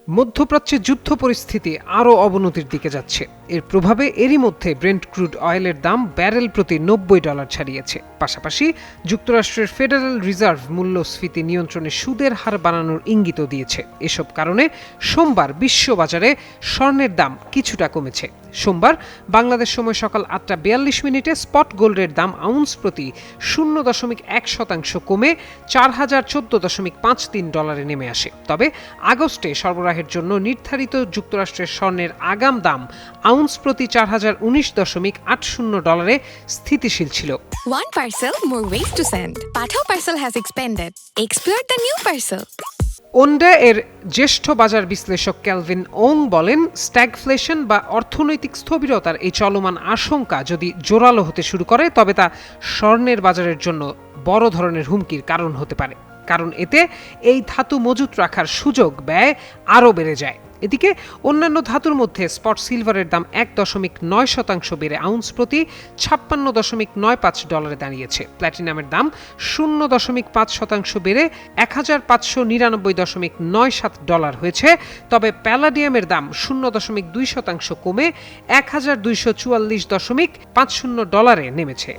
মধ্যপ্রাচ্যে যুদ্ধ পরিস্থিতি আরও অবনতির দিকে যাচ্ছে। এর প্রভাবে এরই মধ্যে ব্রেন্ট ক্রুড অয়েলের দাম ব্যারেল প্রতি $90 ছাড়িয়েছে। পাশাপাশি যুক্তরাষ্ট্রের ফেডারেল রিজার্ভ মূল্যস্ফীতি নিয়ন্ত্রণে সুদের হার বাড়ানোর ইঙ্গিতও দিয়েছে। এসব কারণে সোমবার বিশ্ববাজারে স্বর্ণের দাম কিছুটা কমেছে। সোমবার বাংলাদেশ সময় সকাল ৮টা ৪২ স্পট গোল্ডের দাম আউন্স প্রতি ০.১% কমে $৪,০১৪.৫৩ নেমে আসে। তবে আগস্টে সরবরাহের জন্য নির্ধারিত যুক্তরাষ্ট্রের স্বর্ণের আগাম দাম আউন্স প্রতি $৪,০১৯.৮০ স্থিতিশীল ছিল। One parcel, more ways to send. Pathao parcel has expanded. Explore the new parcel. ওন্ডা এর জ্যেষ্ঠ বাজার বিশ্লেষক ক্যালভিন ওং বলেন, স্ট্যাগফ্লেশন বা অর্থনৈতিক স্থবিরতার এই চলমান আশঙ্কা যদি জোরালো হতে শুরু করে তবে তা স্বর্ণের বাজারের জন্য বড় ধরনের হুমকির কারণ হতে পারে, কারণ এতে এই ধাতু মজুত রাখার সুযোগ ব্যয় আরও বেড়ে যায়। এদিকে অন্যান্য ধাতুর মধ্যে স্পট সিলভারের দাম ১.৯% বেড়ে আউন্স প্রতি $৫৬.৯৫ দাঁড়িয়েছে। প্ল্যাটিনামের দাম ০.৫% বেড়ে $১,৫৯৯.৯৭ হয়েছে। তবে প্যালাডিয়ামের দাম ০.২% কমে $১,২৪৪.৫০ নেমেছে।